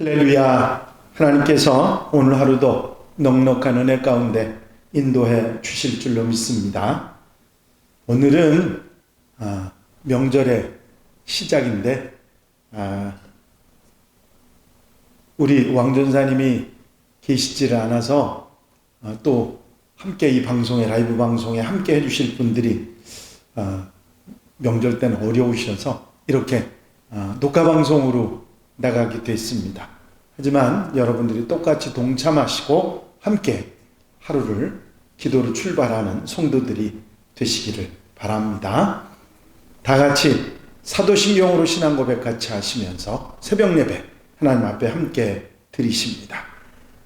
할렐루야. 하나님께서 오늘 하루도 넉넉한 은혜 가운데 인도해 주실 줄로 믿습니다. 오늘은 명절의 시작인데 우리 왕전사님이 계시지를 않아서 또 함께 이 방송에, 라이브 방송에 함께 해주실 분들이 명절 때는 어려우셔서 이렇게 녹화 방송으로 나가게 됐습니다. 하지만 여러분들이 똑같이 동참하시고 함께 하루를 기도로 출발하는 성도들이 되시기를 바랍니다. 다 같이 사도신경으로 신앙 고백 같이 하시면서 새벽 예배 하나님 앞에 함께 드리십니다.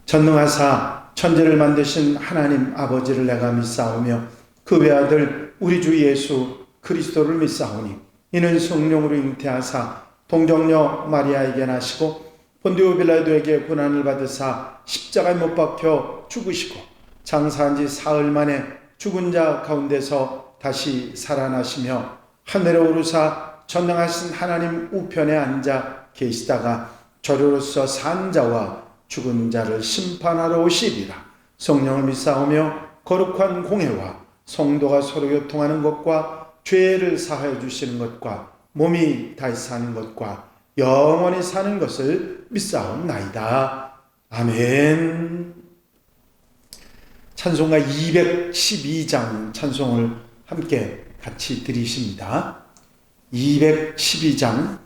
전능하사 천지를 만드신 하나님 아버지를 내가 믿사오며 그 외아들 우리 주 예수 그리스도를 믿사오니 이는 성령으로 잉태하사 동정녀 마리아에게 나시고 본디오 빌라도에게 고난을 받으사 십자가에 못 박혀 죽으시고 장사한 지 사흘 만에 죽은 자 가운데서 다시 살아나시며 하늘에 오르사 전능하신 하나님 우편에 앉아 계시다가 저로서 산 자와 죽은 자를 심판하러 오시리라. 성령을 믿사오며 거룩한 공회와 성도가 서로 교통하는 것과 죄를 사하여 주시는 것과 몸이 다시 사는 것과 영원히 사는 것을 믿사옵나이다. 아멘. 찬송가 212장 찬송을 함께 같이 드리십니다. 212장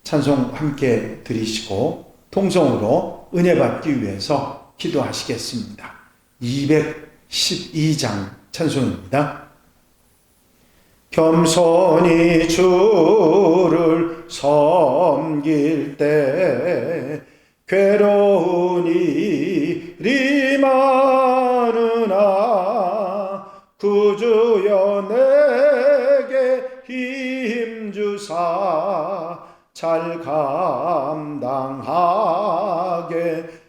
찬송 함께 드리시고 통성으로 은혜 받기 위해서 기도하시겠습니다. 212장 찬송입니다. 겸손히 주를 섬길 때 괴로운 일이 많으나 구주여 내게 힘주사 잘 감당하게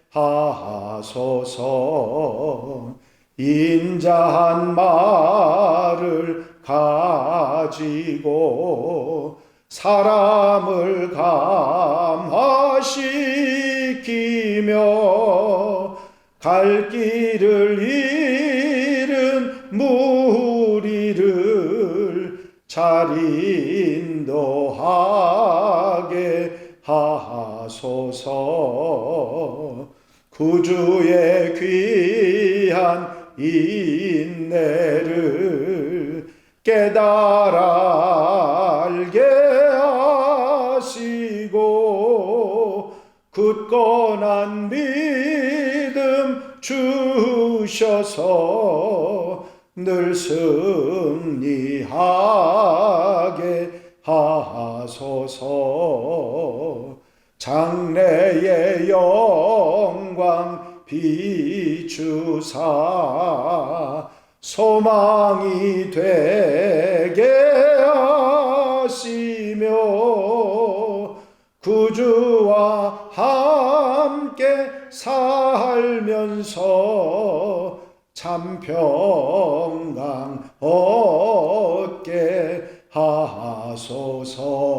하소서. 인자한 말을 가지고 사람을 감화시키며 갈 길을 잃은 무리를 잘 인도하게 하소서. 구주의 귀한 인내를 깨달아 알게 하시고 굳건한 믿음 주셔서 늘 승리하게 하소서. 장래의 영광 비추사 소망이 되게 하시며 구주와 함께 살면서 참 평강 얻게 하소서.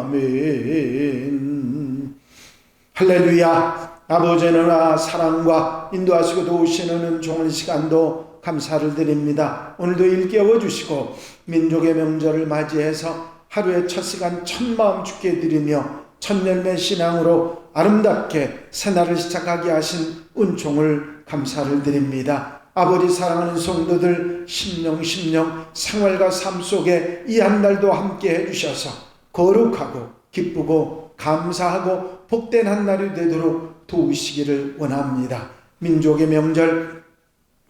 아멘. 할렐루야. 아버지의 은혜와 사랑과 인도하시고 도우시는 좋은 시간도 감사를 드립니다. 오늘도 일깨워 주시고 민족의 명절을 맞이해서 하루의 첫 시간 첫 마음 주께 드리며 첫 열매 신앙으로 아름답게 새날을 시작하게 하신 은총을 감사를 드립니다. 아버지 사랑하는 성도들 심령 생활과 삶 속에 이 한 날도 함께 해주셔서 거룩하고 기쁘고 감사하고 복된 한 날이 되도록 도우시기를 원합니다. 민족의 명절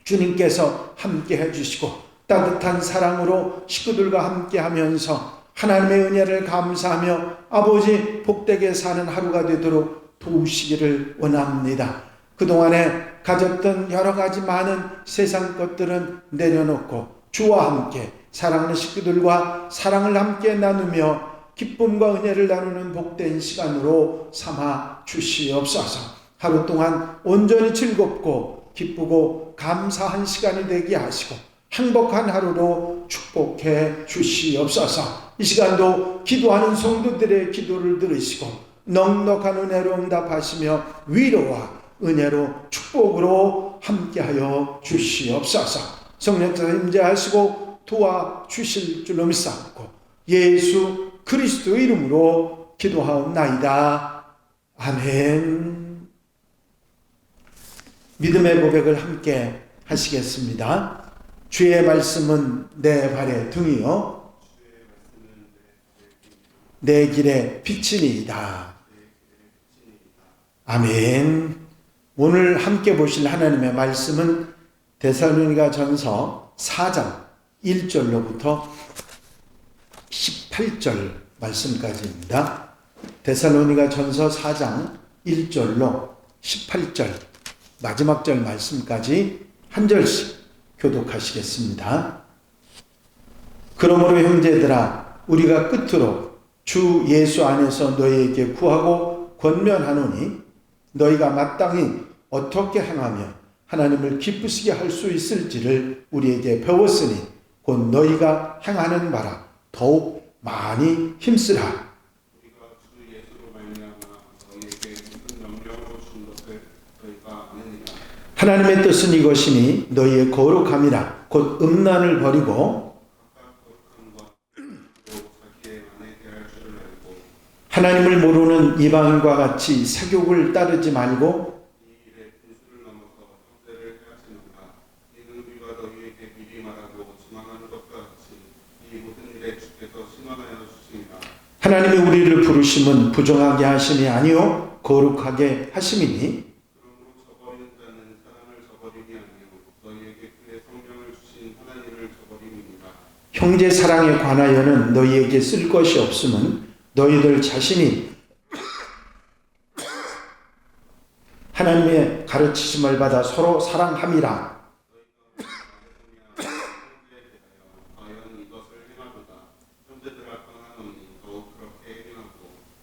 주님께서 함께 해주시고 따뜻한 사랑으로 식구들과 함께 하면서 하나님의 은혜를 감사하며 아버지 복되게 사는 하루가 되도록 도우시기를 원합니다. 그동안에 가졌던 여러 가지 많은 세상 것들은 내려놓고 주와 함께 사랑하는 식구들과 사랑을 함께 나누며 기쁨과 은혜를 나누는 복된 시간으로 삼아 주시옵소서. 하루 동안 온전히 즐겁고 기쁘고 감사한 시간이 되게 하시고 행복한 하루로 축복해 주시옵소서. 이 시간도 기도하는 성도들의 기도를 들으시고 넉넉한 은혜로 응답하시며 위로와 은혜로 축복으로 함께하여 주시옵소서. 성령께서 임재하시고 도와주실 줄로 믿사옵고 예수 그리스도 이름으로 기도하옵나이다. 아멘. 믿음의 고백을 함께 하시겠습니다. 주의 말씀은 내 발의 등이요 내 길의 빛이니이다. 아멘. 오늘 함께 보실 하나님의 말씀은 데살로니가 전서 4장 1절로부터 18절 말씀까지입니다. 데살로니가 전서 4장 1절로 18절 마지막 절 말씀까지 한 절씩 교독하시겠습니다. 그러므로 형제들아 우리가 끝으로 주 예수 안에서 너희에게 구하고 권면하노니 너희가 마땅히 어떻게 행하며 하나님을 기쁘시게 할 수 있을지를 우리에게 배웠으니 곧 너희가 행하는 바라 더욱 많이 힘쓰라. 우리가 주 예수로 말미암아 너희에게 무슨 명령으로 준 것을 너희가 아느니라. 하나님의 뜻은 이것이니 너희의 거룩함이라 곧 음란을 버리고 각각 거룩함과 또 자기의 안에 대할 줄을 알고 하나님을 모르는 이방인과 같이 세욕을 따르지 말고 이 일에 분수를 넘어서 형제를 해하시는가. 이는 우리가 너희에게 미리 말하고 지망하는 것과 같이 이 모든 일에 주께서 신원하여 주시니라. 하나님이 우리를 부르심은 부정하게 하심이 아니요 거룩하게 하심이니 그러므로 저버리는 자는 사람을 저버림이 아니요 너희에게 그의 성령을 주신 하나님을 저버림이니라. 형제 사랑에 관하여는 너희에게 쓸 것이 없음은 너희들 자신이 하나님의 가르치심을 받아 서로 사랑함이라.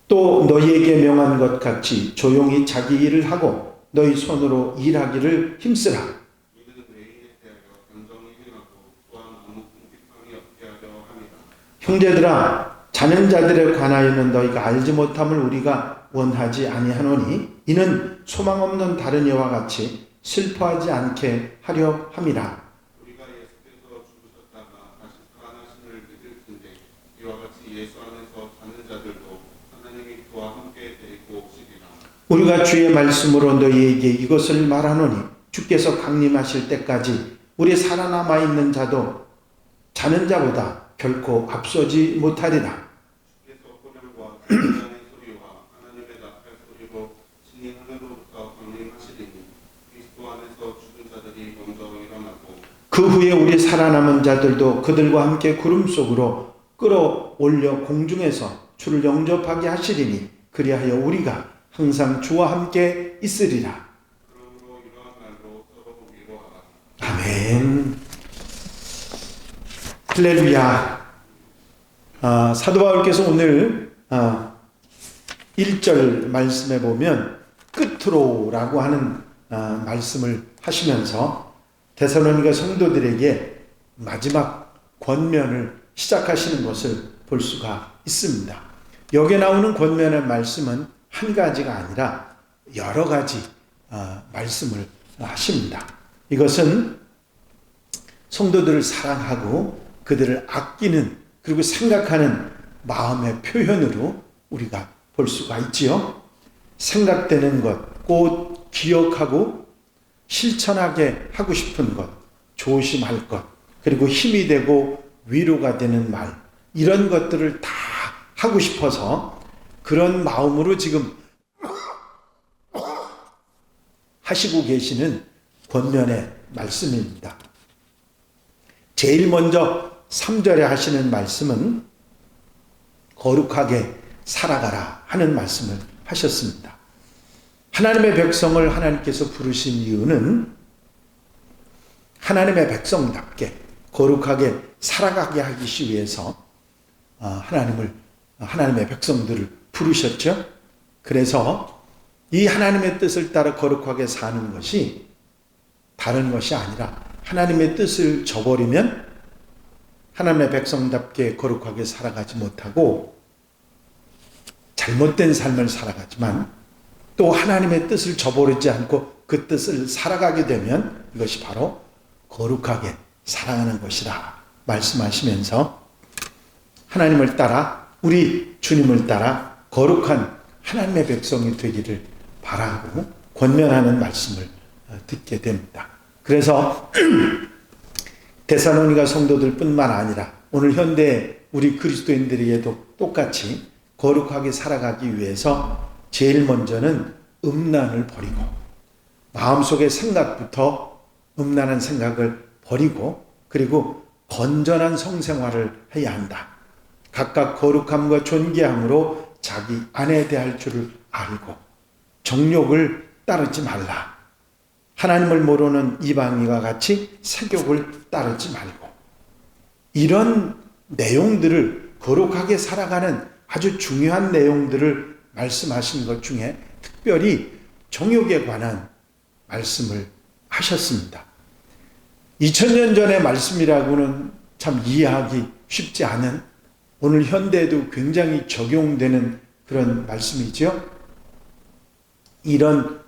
또 너희에게 명한 것 같이 조용히 자기 일을 하고 너희 손으로 일하기를 힘쓰라. 이는 외인에 대하여 단정히 행하고 또한 아무 궁핍함이 없게 하려 함이라. 형제들아 자는 자들에 관하여는 너희가 알지 못함을 우리가 원하지 아니하노니 이는 소망 없는 다른 이와 같이 슬퍼하지 않게 하려 함이라. 우리가 예수께서 죽으셨다가 다시 살아나심을 믿을 텐데 이와 같이 예수 안에서 자는 자들도 하나님이 그와 함께 데리고 오시리라. 우리가 주의 말씀으로 너희에게 이것을 말하노니 주께서 강림하실 때까지 우리 살아남아 있는 자도 자는 자보다 결코 앞서지 못하리라. 주께서 호령과 천장의 소리와 하나님의 나팔 소리로 신이 하늘로부터 강림하시리니 그리스도 안에서 죽은 자들이 먼저 일어나고 그 후에 우리 살아남은 자들도 그들과 함께 구름 속으로 끌어올려 공중에서 주를 영접하게 하시리니 그리하여 우리가 항상 주와 함께 있으리라. 그러므로 이러한 말로 서로 위로하라. 아멘. 할렐루야. 사도 바울께서 오늘 1절 말씀에 보면 끝으로라고 하는 말씀을 하시면서 데살로니가 성도들에게 마지막 권면을 시작하시는 것을 볼 수가 있습니다. 여기에 나오는 권면의 말씀은 한 가지가 아니라 여러 가지 말씀을 하십니다. 이것은 성도들을 사랑하고 그들을 아끼는 그리고 생각하는 마음의 표현으로 우리가 볼 수가 있지요. 생각되는 것, 곧 기억하고 실천하게 하고 싶은 것, 조심할 것, 그리고 힘이 되고 위로가 되는 말, 이런 것들을 다 하고 싶어서 그런 마음으로 지금 하시고 계시는 권면의 말씀입니다. 제일 먼저 3절에 하시는 말씀은 거룩하게 살아가라 하는 말씀을 하셨습니다. 하나님의 백성을 하나님께서 부르신 이유는 하나님의 백성답게 거룩하게 살아가게 하기 위해서 하나님의 백성들을 부르셨죠. 그래서 이 하나님의 뜻을 따라 거룩하게 사는 것이 다른 것이 아니라 하나님의 뜻을 저버리면 하나님의 백성답게 거룩하게 살아가지 못하고 잘못된 삶을 살아가지만, 또 하나님의 뜻을 저버리지 않고 그 뜻을 살아가게 되면 이것이 바로 거룩하게 살아가는 것이라 말씀하시면서, 하나님을 따라, 우리 주님을 따라 거룩한 하나님의 백성이 되기를 바라고 권면하는 말씀을 듣게 됩니다. 그래서 데살로니가 성도들 뿐만 아니라 오늘 현대 우리 그리스도인들에게도 똑같이 거룩하게 살아가기 위해서 제일 먼저는 음란을 버리고, 마음속의 생각부터 음란한 생각을 버리고, 그리고 건전한 성생활을 해야 한다. 각각 거룩함과 존귀함으로 자기 안에 대할 줄을 알고 정욕을 따르지 말라. 하나님을 모르는 이방인과 같이 세욕을 따르지 말고, 이런 내용들을, 거룩하게 살아가는 아주 중요한 내용들을 말씀하신 것 중에 특별히 정욕에 관한 말씀을 하셨습니다. 2000년 전의 말씀이라고는 참 이해하기 쉽지 않은, 오늘 현대에도 굉장히 적용되는 그런 말씀이죠. 이런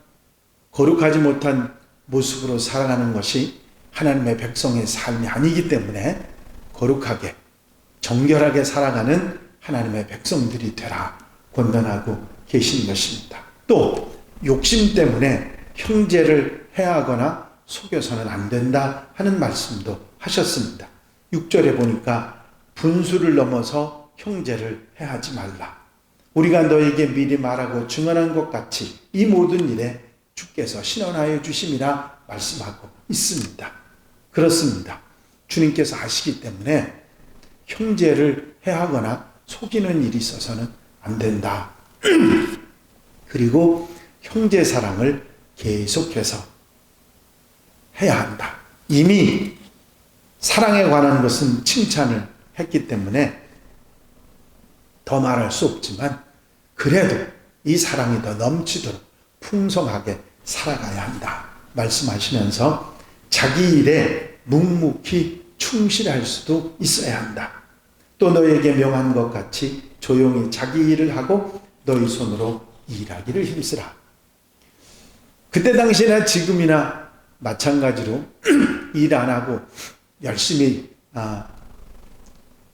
거룩하지 못한 모습으로 살아가는 것이 하나님의 백성의 삶이 아니기 때문에 거룩하게 정결하게 살아가는 하나님의 백성들이 되라 권면하고 계신 것입니다. 또 욕심 때문에 형제를 해하거나 속여서는 안 된다 하는 말씀도 하셨습니다. 6절에 보니까 분수를 넘어서 형제를 해하지 말라. 우리가 너에게 미리 말하고 증언한 것 같이 이 모든 일에 주께서 신원하여 주심이라 말씀하고 있습니다. 그렇습니다. 주님께서 아시기 때문에 형제를 해하거나 속이는 일이 있어서는 안 된다. 그리고 형제 사랑을 계속해서 해야 한다. 이미 사랑에 관한 것은 칭찬을 했기 때문에 더 말할 수 없지만, 그래도 이 사랑이 더 넘치도록 풍성하게 살아가야 한다 말씀하시면서, 자기 일에 묵묵히 충실할 수도 있어야 한다. 또 너에게 명한 것 같이 조용히 자기 일을 하고 너희 손으로 일하기를 힘쓰라. 그때 당시나 지금이나 마찬가지로 일 안 하고 열심히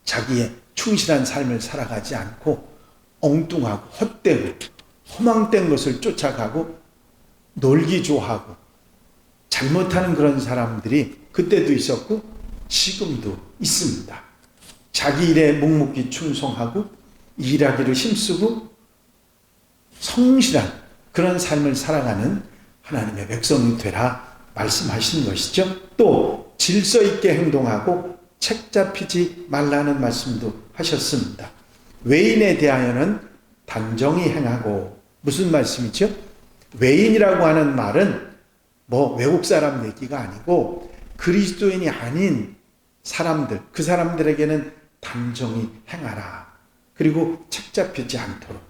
자기의 충실한 삶을 살아가지 않고 엉뚱하고 헛되고 허망된 것을 쫓아가고 놀기 좋아하고 잘못하는 그런 사람들이 그때도 있었고 지금도 있습니다. 자기 일에 묵묵히 충성하고 일하기를 힘쓰고 성실한 그런 삶을 살아가는 하나님의 백성이 되라 말씀하시는 것이죠. 또 질서 있게 행동하고 책 잡히지 말라는 말씀도 하셨습니다. 외인에 대하여는 단정히 행하고, 무슨 말씀이죠? 외인이라고 하는 말은 뭐 외국 사람 얘기가 아니고 그리스도인이 아닌 사람들, 그 사람들에게는 단정히 행하라. 그리고 책 잡히지 않도록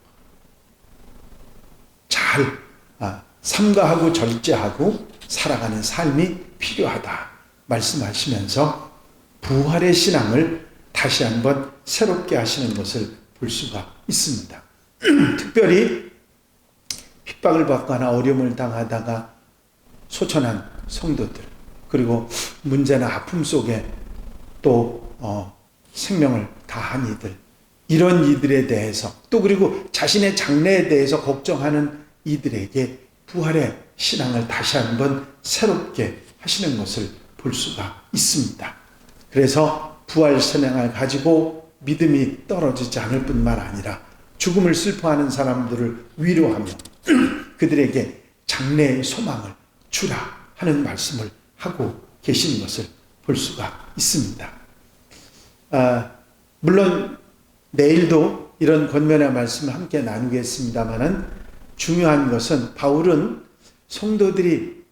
잘 삼가하고 절제하고 살아가는 삶이 필요하다 말씀하시면서 부활의 신앙을 다시 한번 새롭게 하시는 것을 볼 수가 있습니다. 특별히 핍박을 받거나 어려움을 당하다가 소천한 성도들, 그리고 문제나 아픔 속에 또 생명을 다한 이들, 이런 이들에 대해서, 또 그리고 자신의 장래에 대해서 걱정하는 이들에게 부활의 신앙을 다시 한번 새롭게 하시는 것을 볼 수가 있습니다. 그래서 부활 신앙을 가지고 믿음이 떨어지지 않을 뿐만 아니라 죽음을 슬퍼하는 사람들을 위로하며 그들에게 장래의 소망을 주라 하는 말씀을 하고 계시는 것을 볼 수가 있습니다. 물론 내일도 이런 권면의 말씀을 함께 나누겠습니다마는, 중요한 것은 바울은 성도들이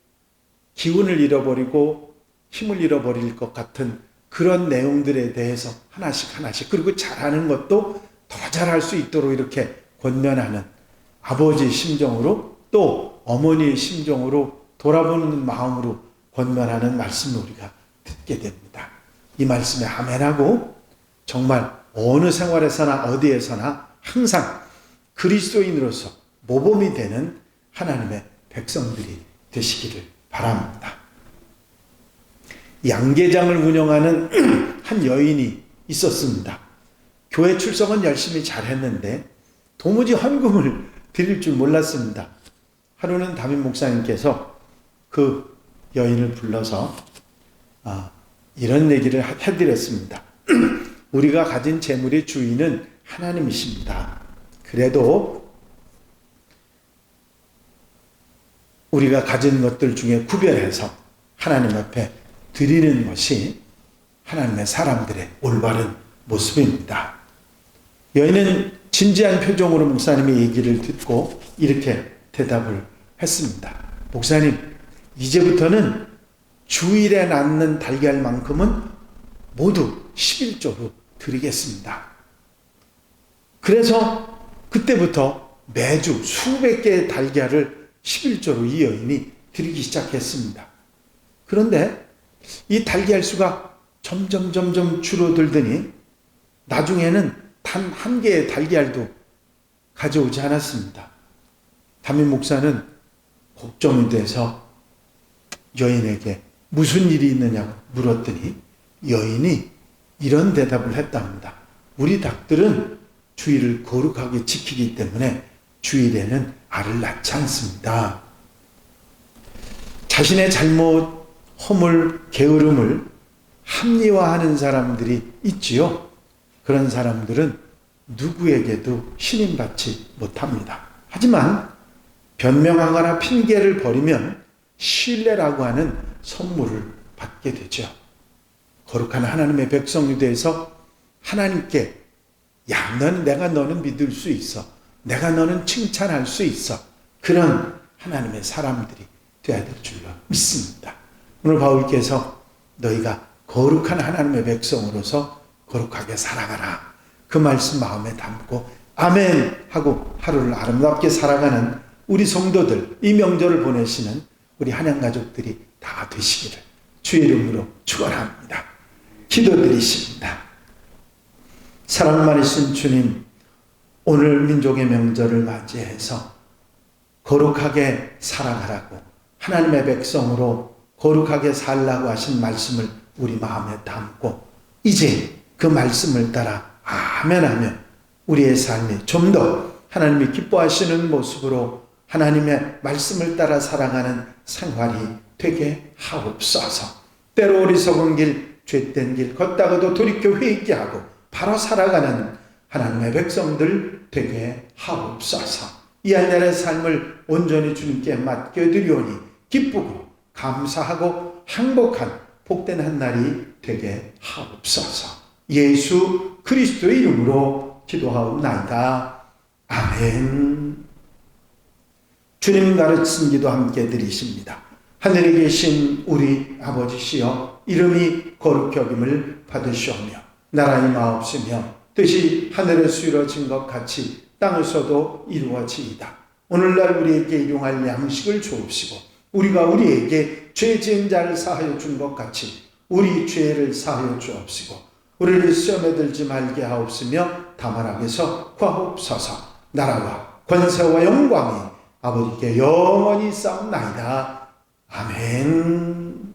기운을 잃어버리고 힘을 잃어버릴 것 같은 그런 내용들에 대해서 하나씩 그리고 잘하는 것도 더 잘할 수 있도록 이렇게 권면하는 아버지의 심정으로, 또 어머니의 심정으로 돌아보는 마음으로 권면하는 말씀을 우리가 듣게 됩니다. 이 말씀에 아멘하고 정말 어느 생활에서나 어디에서나 항상 그리스도인으로서 모범이 되는 하나님의 백성들이 되시기를 바랍니다. 양계장을 운영하는 한 여인이 있었습니다. 교회 출석은 열심히 잘했는데 도무지 헌금을 드릴 줄 몰랐습니다. 하루는 담임 목사님께서 그 여인을 불러서 이런 얘기를 해드렸습니다. 우리가 가진 재물의 주인은 하나님이십니다. 그래도 우리가 가진 것들 중에 구별해서 하나님 앞에 드리는 것이 하나님의 사람들의 올바른 모습입니다. 여인은 진지한 표정으로 목사님의 얘기를 듣고 이렇게 대답을 했습니다. 목사님, 이제부터는 주일에 낳는 달걀만큼은 모두 11조로 드리겠습니다. 그래서 그때부터 매주 수백 개의 달걀을 11조로 이 여인이 드리기 시작했습니다. 그런데 이 달걀 수가 점점 줄어들더니 나중에는 단 한 개의 달걀도 가져오지 않았습니다. 담임 목사는 걱정이 돼서 여인에게 무슨 일이 있느냐고 물었더니 여인이 이런 대답을 했답니다. 우리 닭들은 주일을 거룩하게 지키기 때문에 주일에는 알을 낳지 않습니다. 자신의 잘못, 허물, 게으름을 합리화하는 사람들이 있지요. 그런 사람들은 누구에게도 신임받지 못합니다. 하지만 변명하거나 핑계를 버리면 신뢰라고 하는 선물을 받게 되죠. 거룩한 하나님의 백성이 돼서 하나님께 내가 너는 믿을 수 있어. 내가 너는 칭찬할 수 있어. 그런 하나님의 사람들이 되어야 될 줄로 믿습니다. 오늘 바울께서 너희가 거룩한 하나님의 백성으로서 거룩하게 살아가라. 그 말씀 마음에 담고 아멘 하고 하루를 아름답게 살아가는 우리 성도들, 이 명절을 보내시는 우리 한양 가족들이 다 되시기를 주의 이름으로 축원합니다. 기도드리십니다. 사랑 많으신 주님, 오늘 민족의 명절을 맞이해서 거룩하게 살아가라고 하나님의 백성으로 거룩하게 살라고 하신 말씀을 우리 마음에 담고 이제 그 말씀을 따라 아멘하며 우리의 삶이 좀 더 하나님이 기뻐하시는 모습으로 하나님의 말씀을 따라 살아가는 생활이 되게 하옵소서. 때로 어리석은 길, 죄된 길 걷다가도 돌이켜 회개하게 하고 바로 살아가는 하나님의 백성들 되게 하옵소서. 이 한 날의 삶을 온전히 주님께 맡겨드리오니 기쁘고 감사하고 행복한 복된 한 날이 되게 하옵소서. 예수 그리스도의 이름으로 기도하옵나이다. 아멘. 주님 가르친 기도 함께 드리십니다. 하늘에 계신 우리 아버지시여, 이름이 거룩히 여김을 받으시오며 나라의 마옵시며 뜻이 하늘에서 이루어진 것 같이 땅에서도 이루어지이다. 오늘날 우리에게 일용할 양식을 주옵시고 우리가 우리에게 죄 지은 자를 사하여 준 것 같이 우리 죄를 사하여 주옵시고 우리를 시험에 들지 말게 하옵시며 다만 악에서 구하옵소서. 나라와 권세와 영광이 아버지께 영원히 쌓옵나이다. 아멘.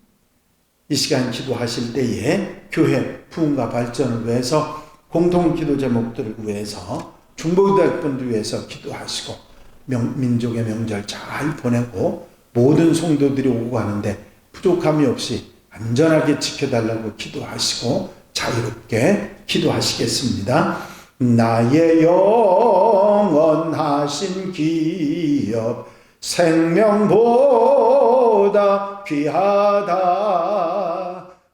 이 시간 기도하실 때에 교회 부흥과 발전을 위해서 공통 기도 제목들을 위해서 중보기도할 분들 위해서 기도하시고 민족의 명절 잘 보내고 모든 성도들이 오고 가는데 부족함이 없이 안전하게 지켜달라고 기도하시고 자유롭게 기도하시겠습니다. 나의 영원하신 기업 생명보다 귀하다.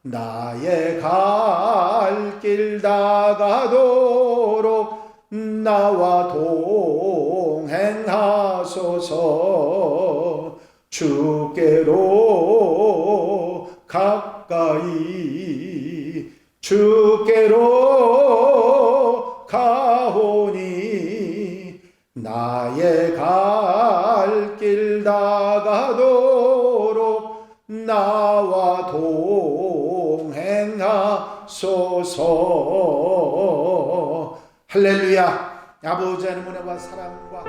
나의 갈 길 다가도록 나와 동행하소서. 주께로 가까이 주께로 가오니 나의 갈 길 다가도록 나와 동행하소서. 할렐루야. 아버지 하나님의 은혜와 사랑과